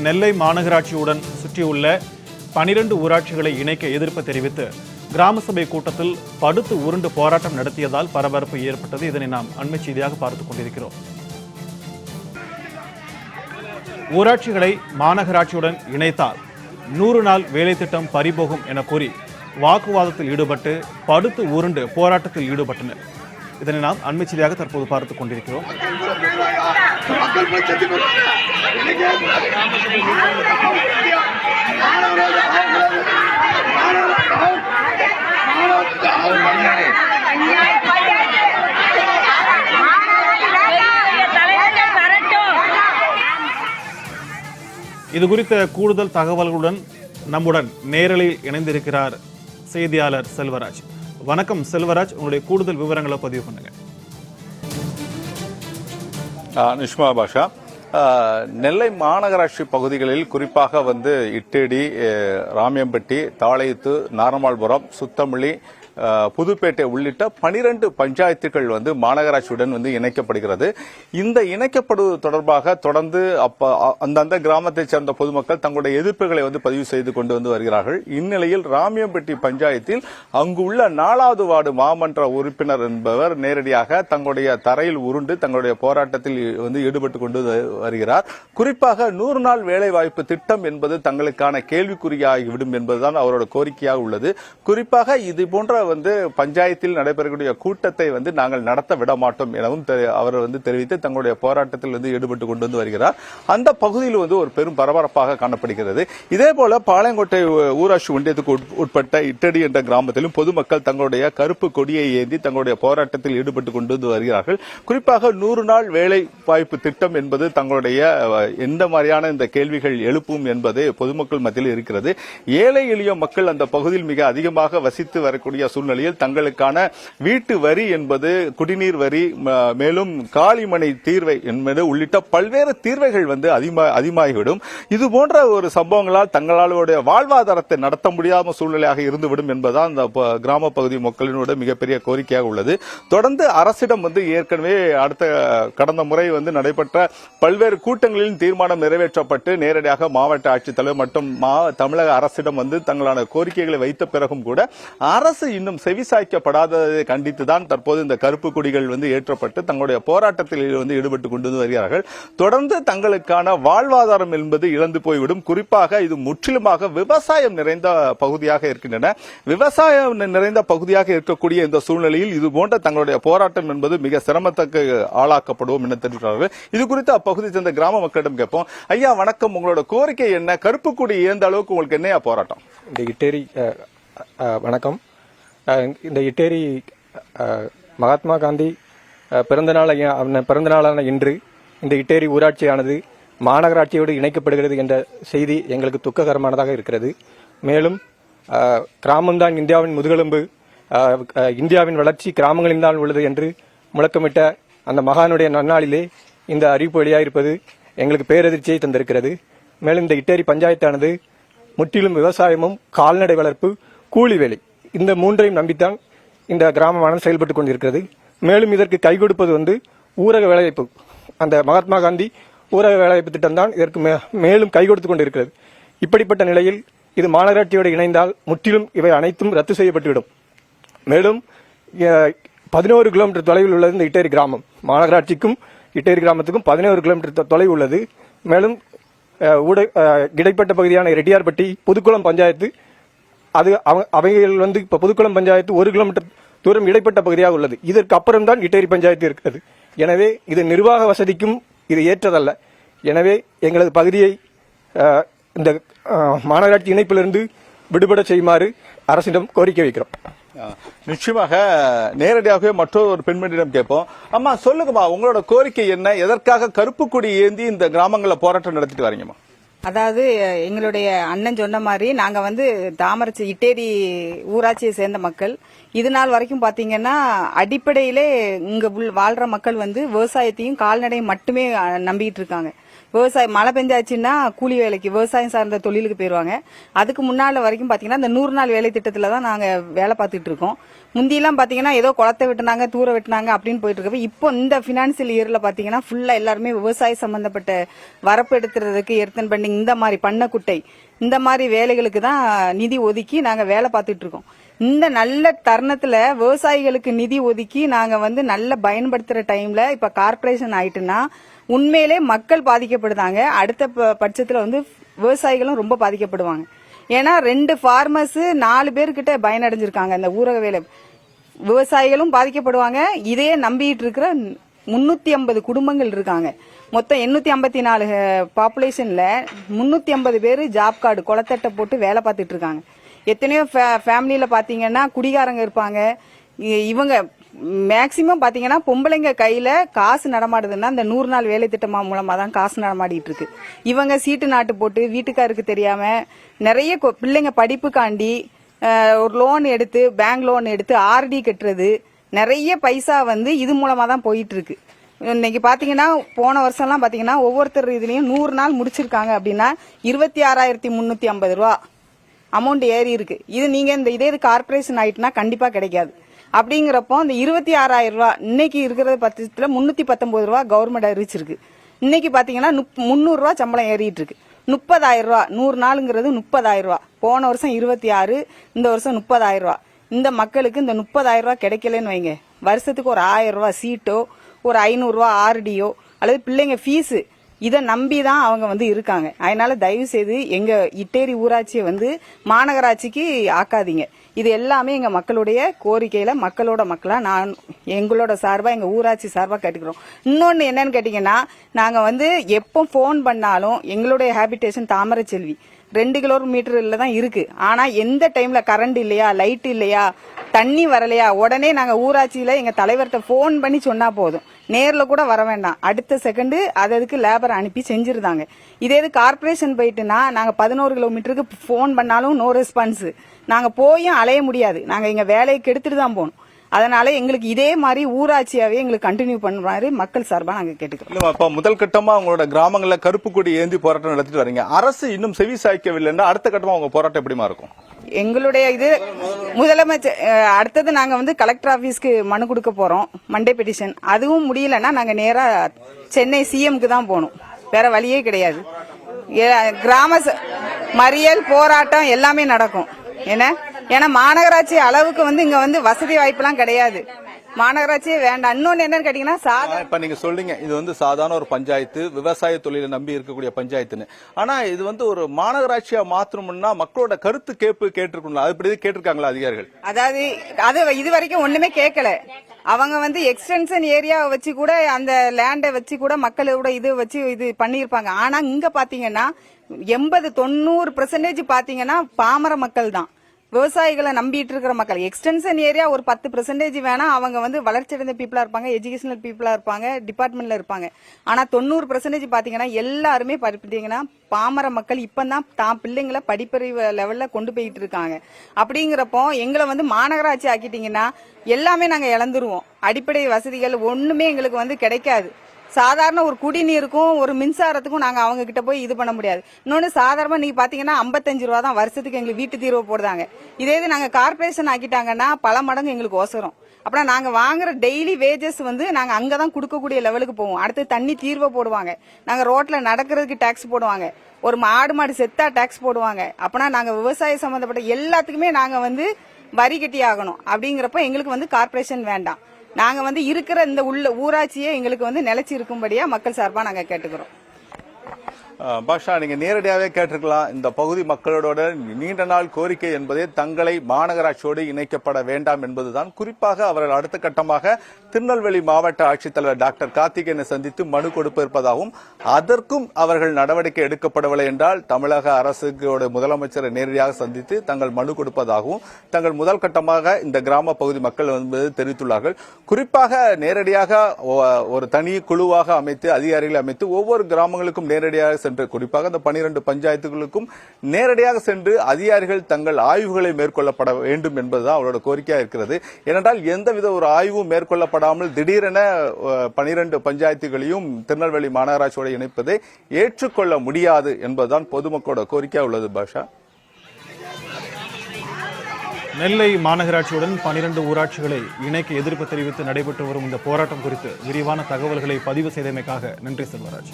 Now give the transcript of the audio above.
நெல்லை மாநகராட்சியுடன் சுற்றியுள்ள 12 ஊராட்சிகளை இணைக்க எதிர்ப்பு தெரிவித்து கிராம சபை கூட்டத்தில் படுத்து உருண்டு போராட்டம் நடத்தியதால் பரபரப்பு ஏற்பட்டது. இதனை நாம் அண்மை செய்தியாக பார்த்துக் கொண்டிருக்கிறோம். ஊராட்சிகளை மாநகராட்சியுடன் இணைத்தால் 100 நாள் வேலை திட்டம் பறிபோகும் என கூறி வாக்குவாதத்தில் ஈடுபட்டு படுத்து உருண்டு போராட்டத்தில் ஈடுபட்டனர். இதனை நாம் அண்மை செய்தியாக தற்போது பார்த்துக் கொண்டிருக்கிறோம். இது குறித்த கூடுதல் தகவல்களுடன் நம்முடன் நேரலையில் இணைந்திருக்கிறார் செய்தியாளர் செல்வராஜ். வணக்கம் செல்வராஜ், உங்களுடைய கூடுதல் விவரங்களை பதிவு பண்ணுங்க. நிஷ்மா பாஷா, நெல்லை மாநகராட்சி பகுதிகளில் குறிப்பாக இட்டேடி, ராமியம்பட்டி, தாளையத்து, நாரமாள்புரம், சுத்தமல்லி, புதுப்பேட்டை உள்ளிட்ட 12 பஞ்சாயத்துகள் மாநகராட்சியுடன் இணைக்கப்படுகிறது. இந்த இணைக்கப்படுவது தொடர்பாக தொடர்ந்து அந்தந்த கிராமத்தைச் சேர்ந்த பொதுமக்கள் தங்களுடைய எதிர்ப்புகளை பதிவு செய்து கொண்டு வருகிறார்கள். இந்நிலையில் ராமியம்பட்டி பஞ்சாயத்தில் அங்குள்ள 4வது வார்டு மாமன்ற உறுப்பினர் என்பவர் நேரடியாக தங்களுடைய தரையில் உருண்டு தங்களுடைய போராட்டத்தில் ஈடுபட்டுக் கொண்டு வருகிறார். குறிப்பாக 100 நாள் வேலைவாய்ப்பு திட்டம் என்பது தங்களுக்கான கேள்விக்குறியாகிவிடும் என்பதுதான் அவரோட கோரிக்கையாக உள்ளது. குறிப்பாக இது போன்ற பஞ்சாயத்தில் நடைபெறக்கூடிய கூட்டத்தை நாங்கள் நடத்த விட மாட்டோம் எனவும் அவர் தெரிவித்து தங்களுடைய போராட்டத்தில் ஈடுபட்டுக் கொண்டு வருகிறார். அந்த பகுதியில் ஒரு பெரும் பரபரப்பாக காணப்படுகிறது. இதேபோல பாளையங்கோட்டை ஊராட்சி ஒன்றியத்துக்கு உட்பட்ட இட்டடி என்ற கிராமத்திலும் பொதுமக்கள் தங்களுடைய கருப்பு கொடியை ஏந்தி தங்களுடைய போராட்டத்தில் ஈடுபட்டுக் கொண்டு வருகிறார்கள். குறிப்பாக 100 நாள் வேலை வாய்ப்பு திட்டம் என்பது தங்களுடைய எந்த மாதிரியான இந்த கேள்விகள் எழுப்பும் என்பது பொதுமக்கள் மத்தியில் இருக்கிறது. ஏழை எளிய மக்கள் அந்த பகுதியில் மிக அதிகமாக வசித்து வரக்கூடிய சூழ்நிலையில் தங்களுக்கான வீட்டு வரி என்பது, குடிநீர் வரி, மேலும் காலிமனை தீர்வை என்பது உள்ளிட்ட பல்வேறு தீர்வைகள் அதிகமாகிவிடும். இது போன்ற ஒரு சம்பவங்களால் தங்களுடைய வாழ்வாதாரத்தை நடத்த முடியாத சூழ்நிலையாக இருந்துவிடும் என்பதுதான் இந்த கிராம பகுதி மக்களினோட மிகப்பெரிய கோரிக்கையாக உள்ளது. தொடர்ந்து அரசிடம் ஏற்கனவே கடந்த முறை நடைபெற்ற பல்வேறு கூட்டங்களில் தீர்மானம் நிறைவேற்றப்பட்டு நேரடியாக மாவட்ட ஆட்சித்தலைவர் மற்றும் தமிழக அரசிடம் தங்களான கோரிக்கைகளை வைத்த பிறகும் கூட அரசு இன்னும் செவிசாய்க்கப்படாததை கண்டித்துதான் தற்போது இந்த கருப்பு கொடிகள் ஏற்றப்பட்டு தங்களுடைய போராட்டத்தில் ஈடுபட்டுக் கொண்டு வருகிறார்கள். தொடர்ந்து தங்களுக்கான வாழ்வாதாரம் என்பது இழந்து போய்விடும். குறிப்பாக இது முற்றிலுமாக விவசாயம் நிறைந்த பகுதியாக இருக்கின்றன. விவசாயம் நிறைந்த பகுதியாக இருக்கக்கூடிய இந்த சூழ்நிலையில் இது போன்ற தங்களுடைய போராட்டம் என்பது மிக சிரமத்துக்கு ஆளாக்கப்படுவோம் என தெரிவிக்கிறார்கள். இது குறித்து அப்பகுதியை சேர்ந்த கிராம மக்களிடம் கேட்போம். ஐயா வணக்கம், உங்களோட கோரிக்கை என்ன? கருப்பு கொடி ஏந்த அளவுக்கு உங்களுக்கு என்னையா போராட்டம்? இந்த இட்டேரி வணக்கம். இந்த இட்டேரி மகாத்மா காந்தி பிறந்தநாளான இன்று இந்த இட்டேரி ஊராட்சியானது மாநகராட்சியோடு இணைக்கப்படுகிறது என்ற செய்தி எங்களுக்கு துக்ககரமானதாக இருக்கிறது. மேலும் கிராமம்தான் இந்தியாவின் முதுகெலும்பு, இந்தியாவின் வளர்ச்சி கிராமங்களில் தான் உள்ளது என்று முழக்கமிட்ட அந்த மகானுடைய நன்னாளிலே இந்த அறிவிப்பு வெளியாயிருப்பது எங்களுக்கு பேரதிர்ச்சியை தந்திருக்கிறது. மேலும் இந்த இட்டேரி பஞ்சாயத்தானது முற்றிலும் விவசாயமும், கால்நடை வளர்ப்பு, கூலி வேலை, இந்த மூன்றையும் நம்பித்தான் இந்த கிராமமானது செயல்பட்டுக் கொண்டிருக்கிறது. மேலும் இதற்கு கை கொடுப்பது ஊரக வேலைவாய்ப்பு, அந்த மகாத்மா காந்தி ஊரக வேலைவாய்ப்பு திட்டம் தான் இதற்கு மேலும் கை கொடுத்துக் கொண்டிருக்கிறது. இப்படிப்பட்ட நிலையில் இது மாநகராட்சியோடு இணைந்தால் முற்றிலும் இவை அனைத்தும் ரத்து செய்யப்பட்டுவிடும். மேலும் 11 கிலோமீட்டர் தொலைவில் உள்ளது இந்த இட்டேரி கிராமம். மாநகராட்சிக்கும் இட்டேரி கிராமத்துக்கும் 11 கிலோமீட்டர் தொலைவு உள்ளது. மேலும் இடைப்பட்ட பகுதியான ரெட்டியார்பட்டி, புதுக்குளம் பஞ்சாயத்து, அது அவைகள் இப்ப புதுக்குளம் பஞ்சாயத்து 1 கிலோமீட்டர் தூரம் இடைப்பட்ட பகுதியாக உள்ளது. இதற்கு அப்புறம் தான் இட்டேரி பஞ்சாயத்து இருக்கிறது. எனவே இது நிர்வாக வசதிக்கும் இது ஏற்றதல்ல. எனவே எங்களது பகுதியை இந்த மாநகராட்சி இணைப்பிலிருந்து விடுபட செய்யுமாறு அரசிடம் கோரிக்கை வைக்கிறோம். நிச்சயமாக நேரடியாகவே மற்றொரு பெண்மணியிடம் கேட்போம். அம்மா சொல்லுங்கம்மா, உங்களோட கோரிக்கை என்ன? எதற்காக கருப்பு கொடி ஏந்தி இந்த கிராமங்களில் போராட்டம் நடத்திட்டு வரீங்கம்மா? அதாவது எங்களுடைய அண்ணன் சொன்ன மாதிரி நாங்க தாமரச்சி இட்டேரி ஊராட்சியை சேர்ந்த மக்கள். இது நாள் வரைக்கும் பாத்தீங்கன்னா அடிப்படையிலே இங்க வாழ்ற மக்கள் விவசாயத்தையும் கால்நடையும் மட்டுமே நம்பிட்டு இருக்காங்க. விவசாயம் மழை பெஞ்சாச்சுன்னா கூலி வேலைக்கு விவசாயம் சார்ந்த தொழிலுக்கு போயிருவாங்க. அதுக்கு முன்னால வரைக்கும் பாத்தீங்கன்னா இந்த 100 நாள் வேலை திட்டத்துல தான் நாங்க வேலை பார்த்துட்டு இருக்கோம். முந்தியெல்லாம் பாத்தீங்கன்னா ஏதோ குளத்தை வெட்டினாங்க தூர வெட்டினாங்க அப்படின்னு போயிட்டு இருக்கப்ப இப்போ இந்த பினான்சியல் இயர்ல பாத்தீங்கன்னா ஃபுல்லா எல்லாருமே விவசாய சம்பந்தப்பட்ட வரப்பு எடுத்துறதுக்கு எர்த்தன் பெண்டிங் இந்த மாதிரி பண்ணக்குட்டை இந்த மாதிரி வேலைகளுக்கு தான் நிதி ஒதுக்கி நாங்க வேலை பார்த்துட்டு இருக்கோம். இந்த நல்ல தருணத்துல விவசாயிகளுக்கு நிதி ஒதுக்கி நாங்க வந்து நல்ல பயன்படுத்துற டைம்ல இப்ப கார்பரேஷன் ஆயிட்டுன்னா உண்மையிலே மக்கள் பாதிக்கப்படுதாங்க. அடுத்த பட்சத்துல வந்து விவசாயிகளும் ரொம்ப பாதிக்கப்படுவாங்க. ஏன்னா 2 ஃபார்மர்ஸ் 4 பேர்கிட்ட பயனடைஞ்சிருக்காங்க. இந்த ஊரக வேலை விவசாயிகளும் பாதிக்கப்படுவாங்க. இதையே நம்பிட்டு இருக்கிற 350 குடும்பங்கள் இருக்காங்க. மொத்தம் 854 பாப்புலேஷன்ல 350 பேர் ஜாப் கார்டு குளத்தட்டை போட்டு வேலை பார்த்துட்டு இருக்காங்க. எத்தனையோ ஃபேமிலியில பாத்தீங்கன்னா குடிகாரங்க இருப்பாங்க. இவங்க மேக்சிமம் பாத்தீங்கன்னா பொம்பளைங்க கையில காசு நடமாடுதுன்னா இந்த 100 நாள் வேலை திட்டமா மூலமா தான் காசு நடமாடிட்டு இருக்கு. இவங்க சீட்டு நாட்டு போட்டு வீட்டுக்காருக்கு தெரியாம நிறைய பிள்ளைங்க படிப்புக்காண்டி ஒரு லோன் எடுத்து பேங்க் லோன் எடுத்து ஆர்டி கட்டுறது நிறைய பைசா வந்து இது மூலமா தான் போயிட்டு இருக்கு. இன்னைக்கு பாத்தீங்கன்னா போன வருஷம்லாம் பாத்தீங்கன்னா ஒவ்வொருத்தர் இதுலயும் 100 நாள் முடிச்சிருக்காங்க அப்படின்னா 26,350 ரூபா அமௌண்ட் ஏறி இருக்கு. இது நீங்க இதே கார்பரேஷன் ஆயிட்டுனா கண்டிப்பா கிடைக்காது. அப்படிங்கிறப்போ இந்த 26,000 ரூபா இன்னைக்கு இருக்கிற பட்சத்துல 319 ரூபா கவர்மெண்ட் அறிவிச்சிருக்கு. இன்னைக்கு பாத்தீங்கன்னா 300 ரூபா சம்பளம் ஏறிட்டு இருக்கு. 30,000 ரூபா 100 நாளுங்கிறது 30,000 ரூபா. போன வருஷம் 26, இந்த வருஷம் 30,000 ரூபா. இந்த மக்களுக்கு இந்த 30,000 ரூபா கிடைக்கலன்னு வைங்க, வருஷத்துக்கு ஒரு 1000 ரூபா சீட்டோ ஒரு 500 ரூபா ஆர்டியோ அல்லது பிள்ளைங்க ஃபீஸ் இதை நம்பிதான் அவங்க வந்து இருக்காங்க. அதனால தயவு செய்து எங்க இட்டேரி ஊராட்சியை வந்து மாநகராட்சிக்கு ஆக்காதீங்க. இது எல்லாமே எங்க மக்களுடைய கோரிக்கையில மக்களோட மக்களா நான் எங்களோட சார்பா எங்க ஊராட்சி சார்பா கேட்டுக்கிறோம். இன்னொன்னு என்னன்னு கேட்டீங்கன்னா நாங்க வந்து எப்போ போன் பண்ணாலும் எங்களுடைய ஹேபிடேஷன் தாமரைச்செல்வி 2 கிலோமீட்டர்ல தான் இருக்கு. ஆனா எந்த டைம்ல கரண்ட் இல்லையா லைட் இல்லையா தண்ணி வரலையா உடனே நாங்க ஊராட்சியில எங்க தலைவர்கிட்ட போன் பண்ணி சொன்னா போதும், நேர்ல கூட வர வேண்டாம், அடுத்த செகண்ட் அதுக்கு லேபர் அனுப்பி செஞ்சிருந்தாங்க. இதே இது கார்பரேஷன் போயிட்டுனா நாங்க 11 கிலோமீட்டருக்கு போன் பண்ணாலும் நோ ரெஸ்பான்ஸ். நாங்க போயும் அலைய முடியாது, நாங்க எங்க வேலையை கெடுத்துட்டு தான் போகணும். அதனால எங்களுக்கு இதே மாதிரி ஊராட்சியாவே எங்களுக்கு கண்டினியூ பண்ணுவாரு மக்கள் சார்பா நாங்க கேட்டுக்கிறோம். இப்ப முதல் கட்டமா உங்களோட கிராமங்கள்ல கருப்பு கொடி ஏந்தி போராட்டம் நடத்திட்டு வரீங்க. அரசு இன்னும் செவி சாய்க்கவில்லைன்னா அடுத்த கட்டமா உங்க போராட்டம் எப்படிமா இருக்கும்? எங்களுடைய இது முதலமைச்சர் அடுத்தது நாங்க வந்து கலெக்டர் ஆபீஸ்க்கு மனு கொடுக்க போறோம், மண்டே பெட்டிஷன். அதுவும் முடியலன்னா நாங்க நேரா சென்னை சிஎம்க்கு தான் போகணும், வேற வழியே கிடையாது. கிராம மறியல் போராட்டம் எல்லாமே நடக்கும். ஏன்னா மாநகராட்சி அளவுக்கு வந்து இங்க வந்து வசதி வாய்ப்புலாம் கிடையாது. மாநகராட்சியே வேண்டாம். இன்னொன்னு என்னன்னு கேட்டீங்கன்னா இப்ப நீங்க சொல்றீங்க இது வந்து சாதாரண ஒரு பஞ்சாயத்து, விவசாய தொழிலை நம்பி இருக்கக்கூடிய பஞ்சாயத்துன்னு. ஆனா இது வந்து ஒரு மாநகராட்சியா மாற்றணும்னா மக்களோட கருத்து கேட்டிருக்கணும். அது இப்படி கேட்டிருக்காங்களா அதிகாரிகள்? அதாவது அது இது வரைக்கும் ஒண்ணுமே கேட்கல. அவங்க வந்து எக்ஸ்டென்ஷன் ஏரியாவை வச்சு கூட அந்த லேண்டை வச்சு கூட மக்களோட இது வச்சு இது பண்ணிருப்பாங்க. ஆனா இங்க பாத்தீங்கன்னா 80-90% பாத்தீங்கன்னா பாமர மக்கள் தான், விவசாயிகளை நம்பிட்டு இருக்கிற மக்கள். எக்ஸ்டென்ஷன் ஏரியா ஒரு 10% வேணா அவங்க வந்து வளர்ச்சியடைந்த பீப்புளா இருப்பாங்க, எஜுகேஷனல் பீப்புளா இருப்பாங்க, டிபார்ட்மெண்ட்ல இருப்பாங்க. ஆனா 90% பாத்தீங்கன்னா எல்லாருமே பாத்தீங்கன்னா பாமர மக்கள் இப்பதான் தான் பிள்ளைங்களை படிப்பறிவு லெவல்ல கொண்டு போயிட்டு இருக்காங்க. அப்படிங்கிறப்போ எங்களை வந்து மாநகராட்சி ஆக்கிட்டீங்கன்னா எல்லாமே நாங்க இழந்துருவோம். அடிப்படை வசதிகள் ஒண்ணுமே எங்களுக்கு வந்து கிடைக்காது. சாதாரண ஒரு குடிநீருக்கும் ஒரு மின்சாரத்துக்கும் நாங்க அவங்க கிட்ட போய் இது பண்ண முடியாது. இன்னொன்னு சாதாரணமா நீங்க பாத்தீங்கன்னா 55 ரூபா தான் வருஷத்துக்கு எங்களுக்கு வீட்டு தீர்வு போடுறாங்க. இதே இது நாங்க கார்பரேஷன் ஆக்கிட்டாங்கன்னா பல மடங்கு எங்களுக்கு ஒசரம். அப்படின்னா நாங்க வாங்குற டெய்லி வேஜஸ் வந்து நாங்க அங்கதான் கொடுக்கக்கூடிய லெவலுக்கு போவோம். அடுத்து தண்ணி தீர்வை போடுவாங்க, நாங்க ரோட்ல நடக்கிறதுக்கு டாக்ஸ் போடுவாங்க, ஒரு மாடு செத்தா டாக்ஸ் போடுவாங்க. அப்பனா நாங்க விவசாய சம்பந்தப்பட்ட எல்லாத்துக்குமே நாங்க வந்து வரி கட்டி ஆகணும். அப்படிங்கிறப்ப எங்களுக்கு வந்து கார்பரேஷன் வேண்டாம். நாங்க வந்து இருக்கிற இந்த ஊராட்சியே எங்களுக்கு வந்து நிலைச்சு இருக்கும்படியா மக்கள் சார்பா நாங்க கேட்டுக்கிறோம். பாஷா, நீங்க நேரடியாவே கேட்டிருக்கலாம். இந்த பகுதி மக்களோட நீண்ட நாள் கோரிக்கை என்பதே தங்களை மாநகராட்சியோடு இணைக்கப்பட வேண்டாம் என்பதுதான். குறிப்பாக அவர்கள் அடுத்த கட்டமாக திருநெல்வேலி மாவட்ட ஆட்சித்தலைவர் டாக்டர் கார்த்திகேயனை சந்தித்து மனு கொடுக்க இருப்பதாகவும், அதற்கும் அவர்கள் நடவடிக்கை எடுக்கப்படவில்லை என்றால் தமிழக அரசுக்கு முதலமைச்சரை நேரடியாக சந்தித்து தங்கள் மனு கொடுப்பதாகவும் தங்கள் முதல் கட்டமாக இந்த கிராம பகுதி மக்கள் என்பது தெரிவித்துள்ளார்கள். குறிப்பாக நேரடியாக ஒரு தனி குழுவாக அமைத்து அதிகாரிகளை அமைத்து ஒவ்வொரு கிராமங்களுக்கும் நேரடியாக சென்று, குறிப்பாக அந்த 12 பஞ்சாயத்துகளுக்கும் நேரடியாக சென்று அதிகாரிகள் தங்கள் ஆய்வுகளை மேற்கொள்ளப்பட வேண்டும் என்பதுதான் அவரோட கோரிக்கையா இருக்கிறது. ஏனென்றால் எந்தவித ஒரு ஆய்வும் மேற்கொள்ளப்படாமல் திடீரென 12 பஞ்சாயத்துகளையும் திருநெல்வேலி மாநகராட்சியோடு இணைப்பதை ஏற்றுக்கொள்ள முடியாது என்பதுதான் பொதுமக்களோட கோரிக்கையா உள்ளது. பாஷா, நெல்லை மாநகராட்சியுடன் 12 ஊராட்சிகளை இணைக்க எதிர்ப்பு தெரிவித்து நடைபெற்று வரும் இந்த போராட்டம் குறித்து விரிவான தகவல்களை பதிவு செய்தமைக்காக நன்றி செல்வராஜ்.